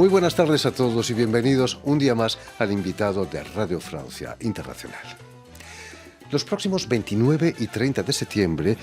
Muy buenas tardes a todos y bienvenidos un día más al invitado de Radio Francia Internacional. Los próximos 29 y 30 de septiembre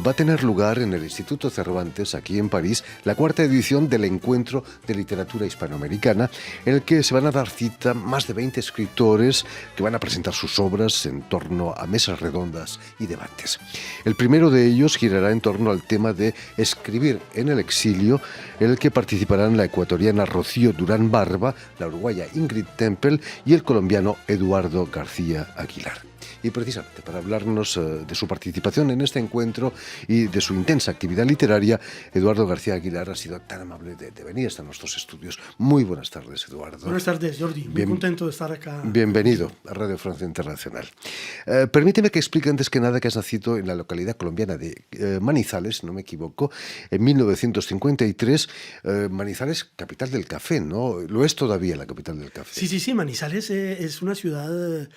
va a tener lugar en el Instituto Cervantes, aquí en París, la cuarta edición del Encuentro de Literatura Hispanoamericana, en el que se van a dar cita más de 20 escritores que van a presentar sus obras en torno a mesas redondas y debates. El primero de ellos girará en torno al tema de escribir en el exilio, en el que participarán la ecuatoriana Rocío Durán Barba, la uruguaya Ingrid Temple y el colombiano Eduardo García Aguilar. Y precisamente para hablarnos de su participación en este encuentro y de su intensa actividad literaria, Eduardo García Aguilar ha sido tan amable de venir hasta nuestros estudios. Muy buenas tardes, Eduardo. Buenas tardes, Jordi. Muy contento de estar acá. Bienvenido a Radio Francia Internacional. Permíteme que explique antes que nada que has nacido en la localidad colombiana de Manizales, si no me equivoco, en 1953. Manizales, capital del café, ¿no? Lo es todavía la capital del café. Sí. Manizales es una ciudad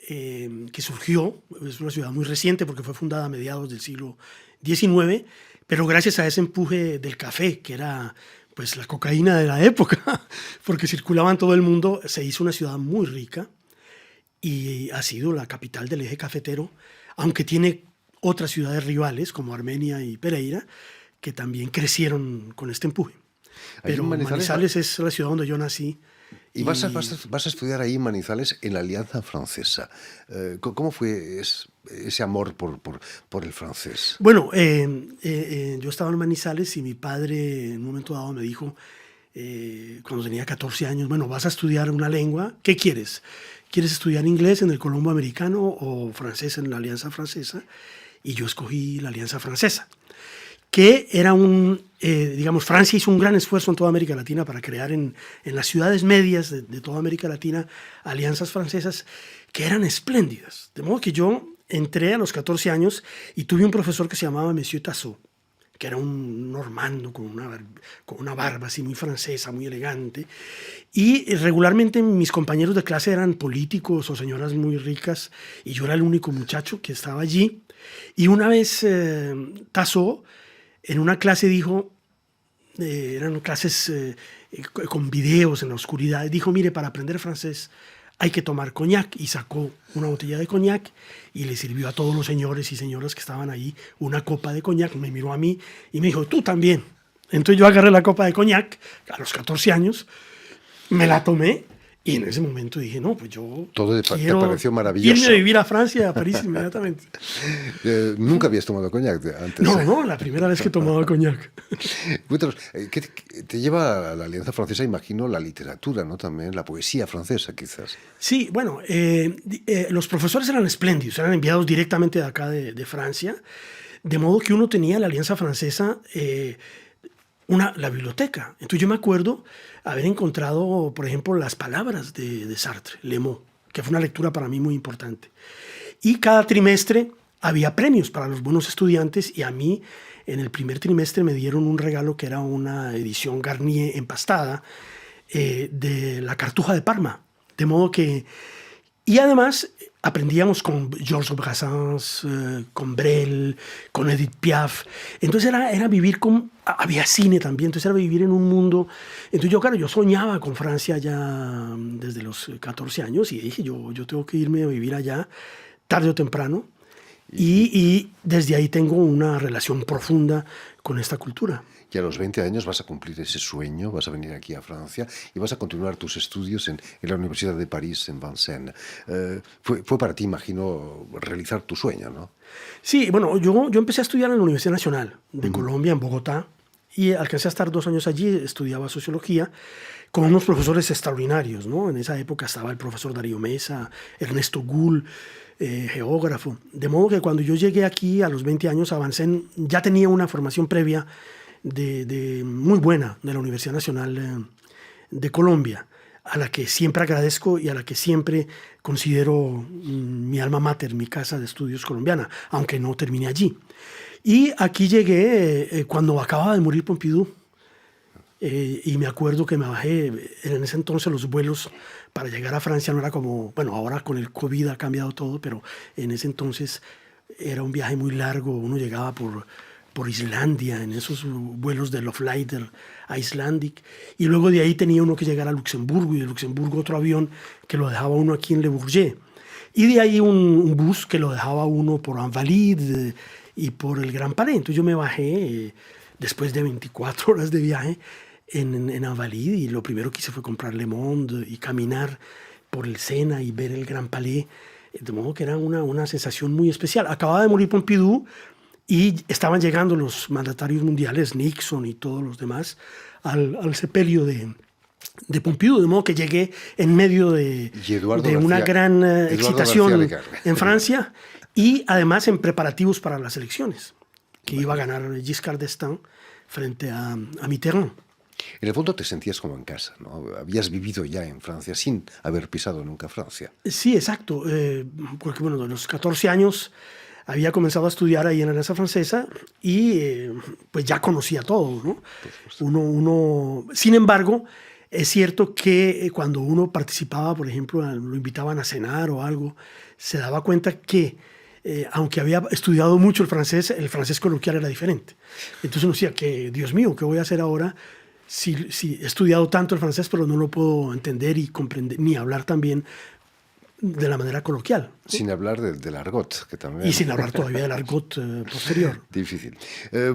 que surgió, es una ciudad muy reciente porque fue fundada a mediados del siglo XIX, pero gracias a ese empuje del café, que era pues la cocaína de la época, porque circulaba en todo el mundo, se hizo una ciudad muy rica y ha sido la capital del eje cafetero, aunque tiene otras ciudades rivales como Armenia y Pereira, que también crecieron con este empuje. Pero Manizales es la ciudad donde yo nací. Y vas a estudiar ahí en Manizales en la Alianza Francesa. ¿Cómo fue ese amor por el francés? Bueno, yo estaba en Manizales y mi padre en un momento dado me dijo, cuando tenía 14 años, bueno, vas a estudiar una lengua, ¿qué quieres? ¿Quieres estudiar inglés en el Colombo Americano o francés en la Alianza Francesa? Y yo escogí la Alianza Francesa, que era Francia hizo un gran esfuerzo en toda América Latina para crear en las ciudades medias de toda América Latina alianzas francesas que eran espléndidas. De modo que yo entré a los 14 años y tuve un profesor que se llamaba Monsieur Tassot, que era un normando con una barba así muy francesa, muy elegante. Y regularmente mis compañeros de clase eran políticos o señoras muy ricas y yo era el único muchacho que estaba allí. Y una vez Tassot en una clase dijo, eran clases con videos en la oscuridad, dijo, mire, para aprender francés hay que tomar coñac, y sacó una botella de coñac y le sirvió a todos los señores y señoras que estaban ahí una copa de coñac, me miró a mí y me dijo, tú también. Entonces yo agarré la copa de coñac a los 14 años, me la tomé y en ese momento dije, no, pues yo todo te pareció maravilloso. Irme a vivir a Francia, a París inmediatamente. ¿Nunca habías tomado coñac antes? No, la primera vez que tomaba coñac. Cuéntanos, ¿qué te lleva a la Alianza Francesa? Imagino la literatura, ¿no? También la poesía francesa, quizás. Sí, bueno, los profesores eran espléndidos, eran enviados directamente de acá de Francia, de modo que uno tenía la Alianza Francesa la biblioteca. Entonces yo me acuerdo haber encontrado, por ejemplo, las palabras de Sartre, Le Mot, que fue una lectura para mí muy importante. Y cada trimestre había premios para los buenos estudiantes y a mí en el primer trimestre me dieron un regalo que era una edición Garnier empastada de La Cartuja de Parma. De modo que... Y además aprendíamos con Georges Brassens, con Brel, con Edith Piaf. Entonces era vivir había cine también, entonces era vivir en un mundo. Entonces yo soñaba con Francia ya desde los 14 años y dije, yo tengo que irme a vivir allá tarde o temprano. Y desde ahí tengo una relación profunda con esta cultura. Y a los 20 años vas a cumplir ese sueño, vas a venir aquí a Francia y vas a continuar tus estudios en la Universidad de París, en Vincennes. Fue para ti, imagino, realizar tu sueño, ¿no? Sí, bueno, yo empecé a estudiar en la Universidad Nacional de Colombia, en Bogotá, y alcancé a estar 2 años allí, estudiaba sociología, con unos profesores extraordinarios, ¿no? En esa época estaba el profesor Darío Mesa, Ernesto Gull, geógrafo. De modo que cuando yo llegué aquí a los 20 años a Vincennes, ya tenía una formación previa muy buena de la Universidad Nacional de Colombia, a la que siempre agradezco y a la que siempre considero mi alma mater, mi casa de estudios colombiana, aunque no terminé allí. Y aquí llegué cuando acababa de morir Pompidou, y me acuerdo que me bajé, en ese entonces los vuelos para llegar a Francia no era como, bueno, ahora con el COVID ha cambiado todo, pero en ese entonces era un viaje muy largo, uno llegaba por Islandia, en esos vuelos de Loflider a Icelandic. Y luego de ahí tenía uno que llegar a Luxemburgo, y de Luxemburgo otro avión que lo dejaba uno aquí en Le Bourget. Y de ahí un bus que lo dejaba uno por Invalides y por el Gran Palais. Entonces yo me bajé después de 24 horas de viaje en Invalides, y lo primero que hice fue comprar Le Monde y caminar por el Sena y ver el Gran Palais. De modo que era una sensación muy especial. Acababa de morir Pompidou y estaban llegando los mandatarios mundiales, Nixon y todos los demás, al sepelio de Pompidou, de modo que llegué en medio de una gran excitación en Francia, y además en preparativos para las elecciones, que iba a ganar Giscard d'Estaing frente a Mitterrand. En el fondo te sentías como en casa, ¿no? Habías vivido ya en Francia sin haber pisado nunca Francia. Sí, exacto. Porque bueno, de los 14 años había comenzado a estudiar ahí en la Alianza Francesa y pues ya conocía todo, ¿no? Sin embargo, es cierto que cuando uno participaba, por ejemplo, lo invitaban a cenar o algo, se daba cuenta que aunque había estudiado mucho el francés coloquial era diferente. Entonces uno decía que, Dios mío, ¿qué voy a hacer ahora? Si he estudiado tanto el francés, pero no lo puedo entender y comprender, ni hablar también de la manera coloquial, ¿no? Sin hablar del argot, que también... Y sin hablar todavía del argot posterior. Difícil.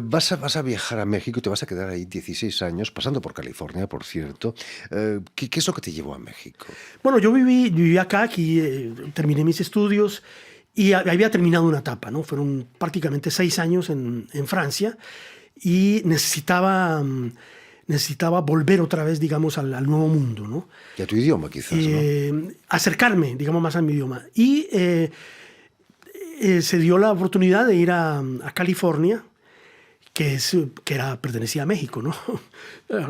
Vas a viajar a México y te vas a quedar ahí 16 años, pasando por California, por cierto. ¿Qué es lo que te llevó a México? Bueno, yo viví acá, aquí terminé mis estudios y había terminado una etapa, ¿no? Fueron prácticamente 6 años en Francia y necesitaba volver otra vez, digamos, al nuevo mundo, ¿no? Y a tu idioma, quizás, ¿no? Acercarme, digamos, más a mi idioma. Y se dio la oportunidad de ir a California, que pertenecía a México, ¿no?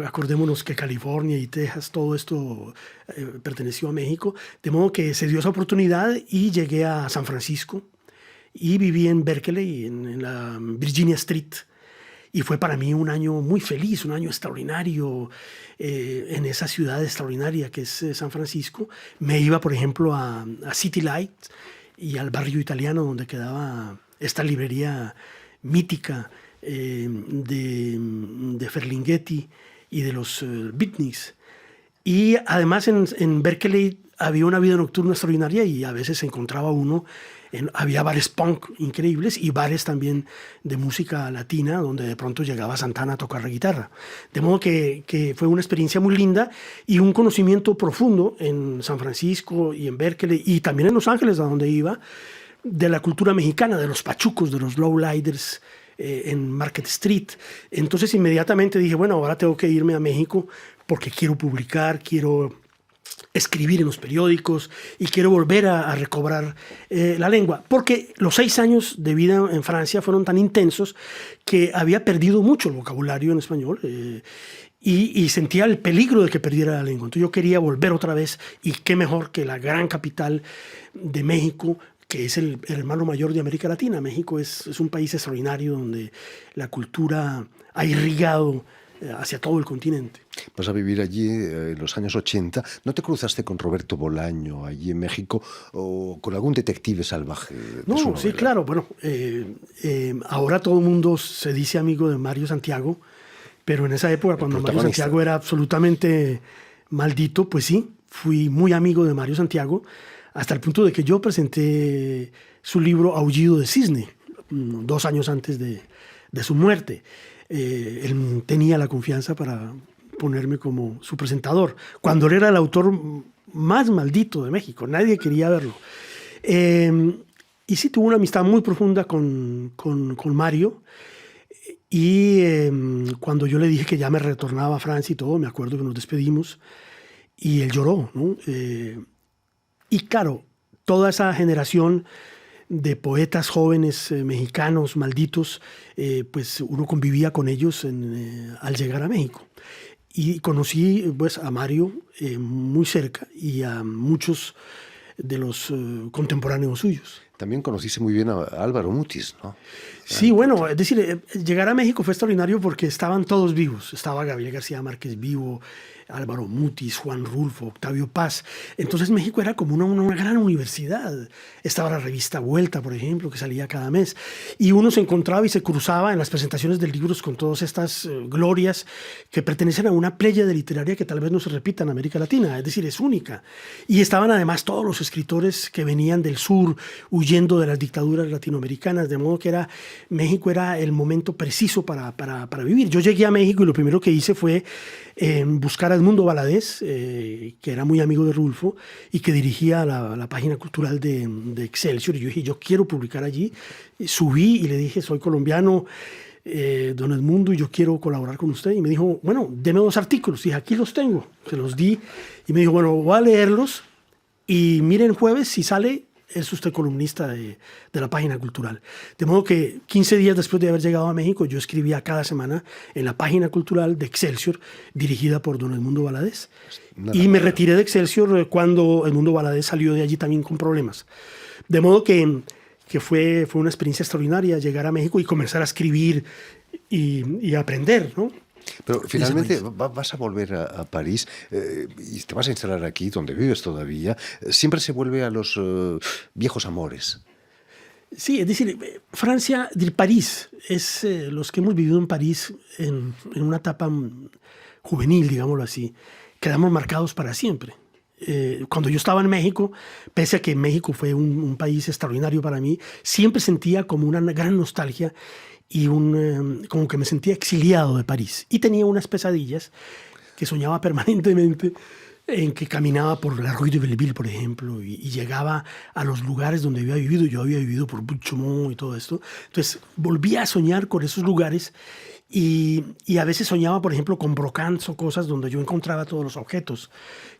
Acordémonos que California y Texas, todo esto perteneció a México. De modo que se dio esa oportunidad y llegué a San Francisco y viví en Berkeley, en la Virginia Street. Y fue para mí un año muy feliz, un año extraordinario en esa ciudad extraordinaria que es San Francisco. Me iba, por ejemplo, a City Light y al barrio italiano donde quedaba esta librería mítica de Ferlinghetti y de los Beatniks. Y además en Berkeley había una vida nocturna extraordinaria y a veces se encontraba uno. Había bares punk increíbles y bares también de música latina donde de pronto llegaba Santana a tocar la guitarra. De modo que fue una experiencia muy linda y un conocimiento profundo en San Francisco y en Berkeley y también en Los Ángeles, a donde iba, de la cultura mexicana, de los pachucos, de los lowriders en Market Street. Entonces inmediatamente dije, bueno, ahora tengo que irme a México porque quiero publicar, quiero escribir en los periódicos y quiero volver a recobrar la lengua, porque los 6 años de vida en Francia fueron tan intensos que había perdido mucho el vocabulario en español y sentía el peligro de que perdiera la lengua. Entonces yo quería volver otra vez, y qué mejor que la gran capital de México, que es el hermano mayor de América Latina. México es un país extraordinario donde la cultura ha irrigado hacia todo el continente. Vas a vivir allí en los años 80. ¿No te cruzaste con Roberto Bolaño allí en México o con algún detective salvaje de su novela? Sí, claro. Bueno, ahora todo el mundo se dice amigo de Mario Santiago, pero en esa época, cuando Mario Santiago era absolutamente maldito, pues sí, fui muy amigo de Mario Santiago, hasta el punto de que yo presenté su libro Aullido de Cisne, 2 años antes de su muerte. Él tenía la confianza para ponerme como su presentador, cuando él era el autor más maldito de México. Nadie quería verlo. Y sí, tuve una amistad muy profunda con Mario. Y cuando yo le dije que ya me retornaba a Francia y todo, me acuerdo que nos despedimos y él lloró, ¿no? Y claro, toda esa generación de poetas jóvenes mexicanos malditos, pues uno convivía con ellos al llegar a México. Y conocí pues a Mario muy cerca y a muchos de los contemporáneos suyos. También conociste muy bien a Álvaro Mutis, ¿no? Sí, bueno, es decir, llegar a México fue extraordinario porque estaban todos vivos. Estaba Gabriel García Márquez vivo, Álvaro Mutis, Juan Rulfo, Octavio Paz. Entonces México era como una gran universidad. Estaba la revista Vuelta, por ejemplo, que salía cada mes. Y uno se encontraba y se cruzaba en las presentaciones de libros con todas estas glorias que pertenecen a una pléyade literaria que tal vez no se repita en América Latina. Es decir, es única. Y estaban además todos los escritores que venían del sur huyendo de las dictaduras latinoamericanas, de modo que México era el momento preciso para vivir. Yo llegué a México y lo primero que hice fue buscar a Edmundo Valadez, que era muy amigo de Rulfo y que dirigía la página cultural de Excelsior. Y yo dije, yo quiero publicar allí. Subí y le dije, soy colombiano, don Edmundo, y yo quiero colaborar con usted. Y me dijo, bueno, deme 2 artículos. Y dije, aquí los tengo. Se los di y me dijo, bueno, voy a leerlos y miren jueves si sale. Es usted columnista de la página cultural. De modo que 15 días después de haber llegado a México, yo escribía cada semana en la página cultural de Excelsior, dirigida por don Edmundo Valadez. Y me retiré de Excelsior cuando Edmundo Valadez salió de allí también con problemas. De modo que fue una experiencia extraordinaria llegar a México y comenzar a escribir y aprender, ¿no? Pero finalmente vas a volver a París y te vas a instalar aquí, donde vives todavía. Siempre se vuelve a los viejos amores. Sí, es decir, Francia, París, es los que hemos vivido en París en una etapa juvenil, digámoslo así, quedamos marcados para siempre. Cuando yo estaba en México, pese a que México fue un país extraordinario para mí, siempre sentía como una gran nostalgia y como que me sentía exiliado de París. Y tenía unas pesadillas que soñaba permanentemente en que caminaba por la Rue de Belleville, por ejemplo, y llegaba a los lugares donde había vivido. Yo había vivido por Buchemont y todo esto. Entonces volvía a soñar con esos lugares y a veces soñaba, por ejemplo, con brocants o cosas donde yo encontraba todos los objetos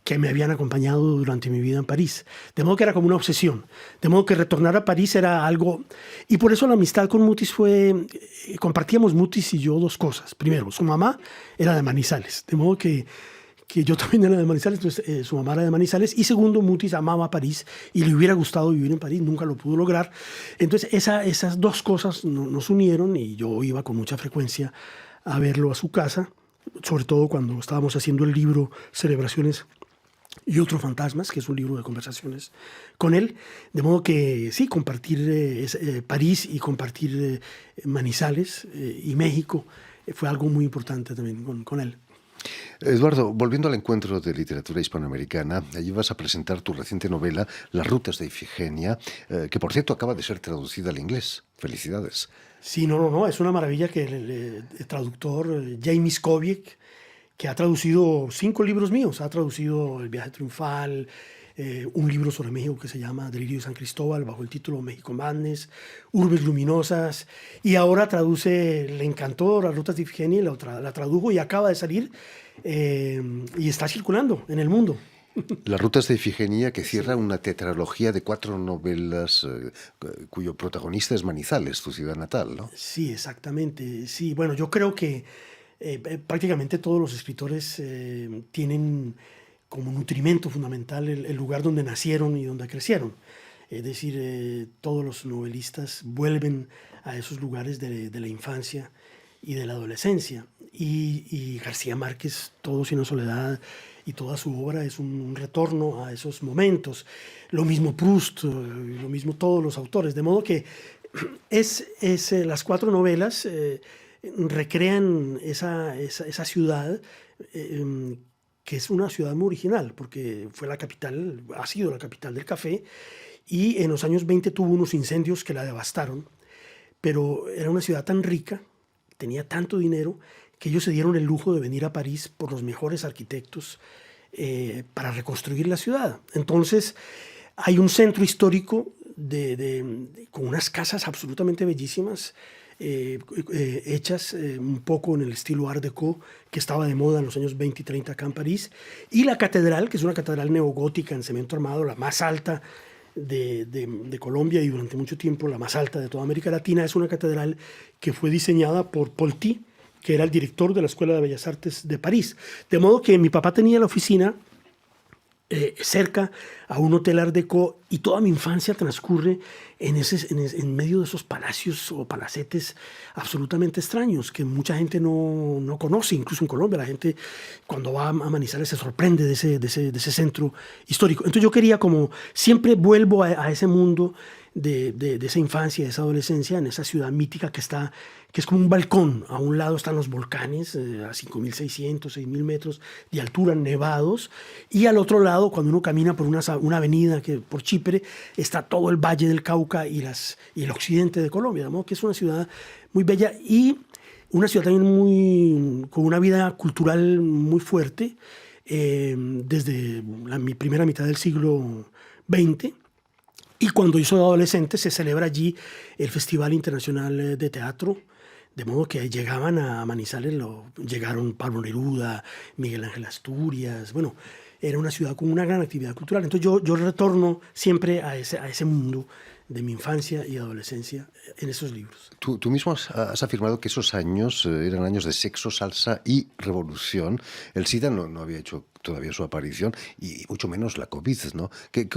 que me habían acompañado durante mi vida en París. De modo que era como una obsesión. De modo que retornar a París era algo... Y por eso la amistad con Mutis fue... Compartíamos Mutis y yo 2 cosas. Primero, su mamá era de Manizales. De modo que yo también era de Manizales, entonces su mamá era de Manizales. Y segundo, Mutis amaba París y le hubiera gustado vivir en París, nunca lo pudo lograr. Entonces esas 2 cosas nos unieron y yo iba con mucha frecuencia a verlo a su casa, sobre todo cuando estábamos haciendo el libro Celebraciones y otros fantasmas, que es un libro de conversaciones con él. De modo que sí, compartir París y compartir Manizales y México fue algo muy importante también con él. Eduardo, volviendo al encuentro de literatura hispanoamericana, allí vas a presentar tu reciente novela, Las rutas de Ifigenia, que por cierto acaba de ser traducida al inglés. Felicidades. Sí, no, es una maravilla que el traductor Jamie Skoviek, que ha traducido 5 libros míos, ha traducido El viaje triunfal, un libro sobre México que se llama Delirio de San Cristóbal, bajo el título México Madness, Urbes Luminosas, y ahora traduce, le encantó Las rutas de Ifigenia, la tradujo y acaba de salir y está circulando en el mundo. Las rutas de Ifigenia, que cierra una tetralogía de 4 novelas cuyo protagonista es Manizales, tu ciudad natal, ¿no? Sí, exactamente. Sí, bueno, yo creo que prácticamente todos los escritores tienen como nutrimento fundamental el lugar donde nacieron y donde crecieron. Es decir, todos los novelistas vuelven a esos lugares de la infancia y de la adolescencia. Y García Márquez, Todo Sin Soledad y toda su obra es un retorno a esos momentos. Lo mismo Proust, lo mismo todos los autores. De modo que las 4 novelas recrean esa ciudad que es una ciudad muy original, porque fue la capital, ha sido la capital del café, y en los años 20 tuvo unos incendios que la devastaron, pero era una ciudad tan rica, tenía tanto dinero, que ellos se dieron el lujo de venir a París por los mejores arquitectos para reconstruir la ciudad. Entonces hay un centro histórico con unas casas absolutamente bellísimas, hechas un poco en el estilo Art Deco que estaba de moda en los años 20 y 30 acá en París, y la catedral, que es una catedral neogótica en cemento armado, la más alta de Colombia y durante mucho tiempo la más alta de toda América Latina. Es una catedral que fue diseñada por Polti, que era el director de la Escuela de Bellas Artes de París. De modo que mi papá tenía la oficina cerca a un hotel Art Deco, y toda mi infancia transcurre en medio de esos palacios o palacetes absolutamente extraños que mucha gente no conoce, incluso en Colombia. La gente cuando va a Manizales se sorprende de ese centro histórico. Entonces yo quería, como siempre vuelvo a ese mundo de esa infancia, de esa adolescencia, en esa ciudad mítica que es como un balcón. A un lado están los volcanes a 5.600, 6.000 metros de altura, nevados, y al otro lado, cuando uno camina por una avenida por Chipre, está todo el Valle del Cauca y el occidente de Colombia, ¿no? Que es una ciudad muy bella y una ciudad también con una vida cultural muy fuerte desde mi primera mitad del siglo XX. Y cuando yo soy adolescente se celebra allí el Festival Internacional de Teatro, de modo que llegaban a Manizales, llegaron Pablo Neruda, Miguel Ángel Asturias. Bueno, era una ciudad con una gran actividad cultural. Entonces yo retorno siempre a ese mundo de mi infancia y adolescencia en esos libros. Tú mismo has afirmado que esos años eran años de sexo, salsa y revolución. El SIDA no había hecho todavía su aparición, y mucho menos la COVID, ¿no? ¿Qué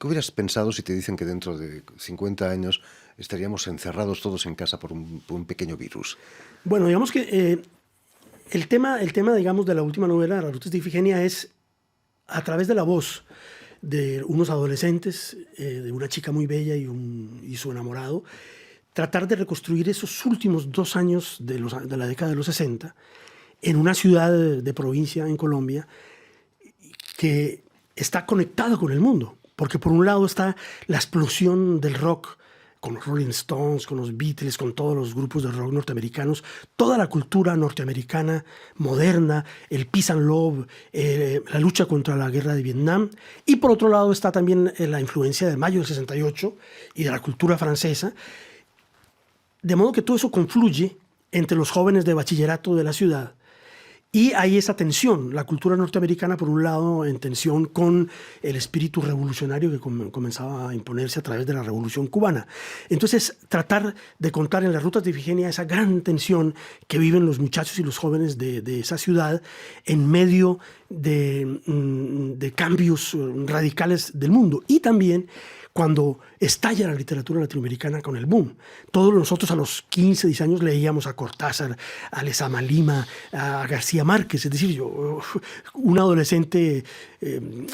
hubieras pensado si te dicen que dentro de 50 años estaríamos encerrados todos en casa por un pequeño virus? Bueno, digamos que el tema, digamos, de la última novela, Las rutas de Ifigenia, es a través de la voz de unos adolescentes, de una chica muy bella y su enamorado, tratar de reconstruir esos últimos 2 años de la década de los 60 en una ciudad de provincia en Colombia que está conectada con el mundo. Porque por un lado está la explosión del rock, con los Rolling Stones, con los Beatles, con todos los grupos de rock norteamericanos, toda la cultura norteamericana moderna, el peace and love, la lucha contra la guerra de Vietnam. Y por otro lado está también la influencia de Mayo del 68 y de la cultura francesa. De modo que todo eso confluye entre los jóvenes de bachillerato de la ciudad. Y hay esa tensión, la cultura norteamericana por un lado en tensión con el espíritu revolucionario que comenzaba a imponerse a través de la Revolución Cubana. Entonces, tratar de contar en Las rutas de Ifigenia esa gran tensión que viven los muchachos y los jóvenes de esa ciudad en medio de cambios radicales del mundo. Y también cuando estalla la literatura latinoamericana con el boom. Todos nosotros a los 15, 10 años leíamos a Cortázar, a Lezama Lima, a García Márquez. Es decir, yo, un adolescente,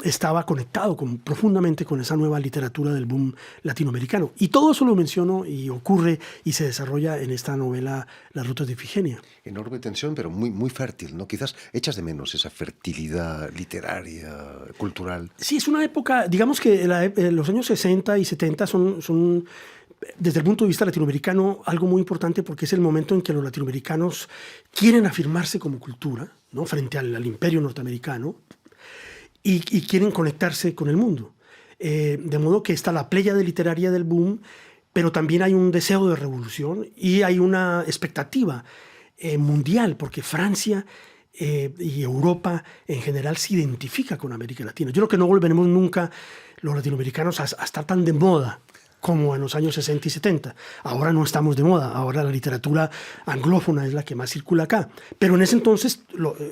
estaba conectado profundamente con esa nueva literatura del boom latinoamericano. Y todo eso lo menciono y ocurre y se desarrolla en esta novela Las rutas de Ifigenia. Enorme tensión, pero muy, muy fértil, ¿no? Quizás echas de menos esa fertilidad literaria, cultural. Sí, es una época, digamos que los años 60 y 70 son, desde el punto de vista latinoamericano, algo muy importante, porque es el momento en que los latinoamericanos quieren afirmarse como cultura, ¿no? Frente al imperio norteamericano, y quieren conectarse con el mundo. De modo que está la pléyade literaria del boom, pero también hay un deseo de revolución y hay una expectativa mundial, porque Francia y Europa en general se identifica con América Latina. Yo creo que no volveremos nunca los latinoamericanos a estar tan de moda como en los años 60 y 70. Ahora no estamos de moda, ahora la literatura anglófona es la que más circula acá. Pero en ese entonces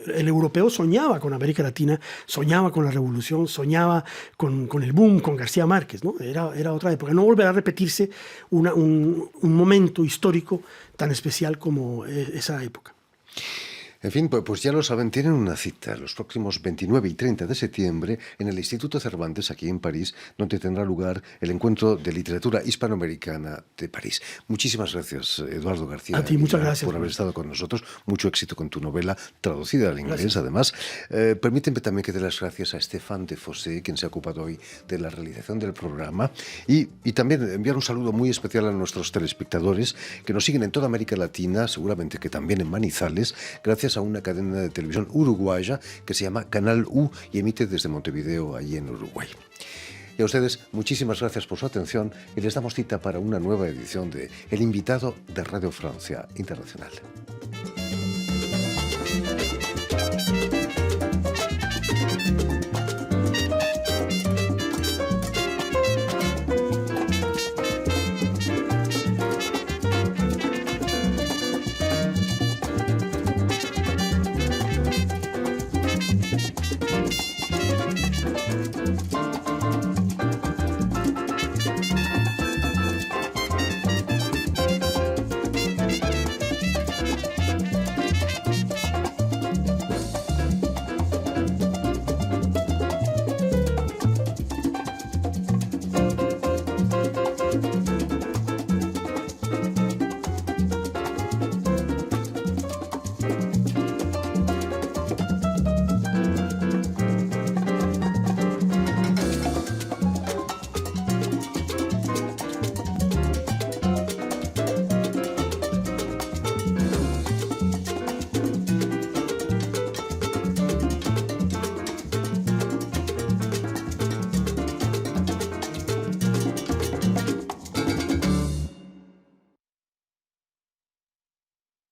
el europeo soñaba con América Latina, soñaba con la revolución, soñaba con el boom, con García Márquez, ¿no? Era otra época. No volverá a repetirse un momento histórico tan especial como esa época. En fin, pues ya lo saben, tienen una cita los próximos 29 y 30 de septiembre en el Instituto Cervantes, aquí en París, donde tendrá lugar el Encuentro de Literatura Hispanoamericana de París. Muchísimas gracias, Eduardo García. A ti, muchas gracias por haber estado con nosotros. Mucho éxito con tu novela, traducida al inglés, además. Permíteme también que dé las gracias a Stéphane de Fossé, quien se ha ocupado hoy de la realización del programa, y también enviar un saludo muy especial a nuestros telespectadores que nos siguen en toda América Latina, seguramente que también en Manizales, gracias a una cadena de televisión uruguaya que se llama Canal U y emite desde Montevideo, allí en Uruguay. Y a ustedes, muchísimas gracias por su atención y les damos cita para una nueva edición de El Invitado de Radio Francia Internacional.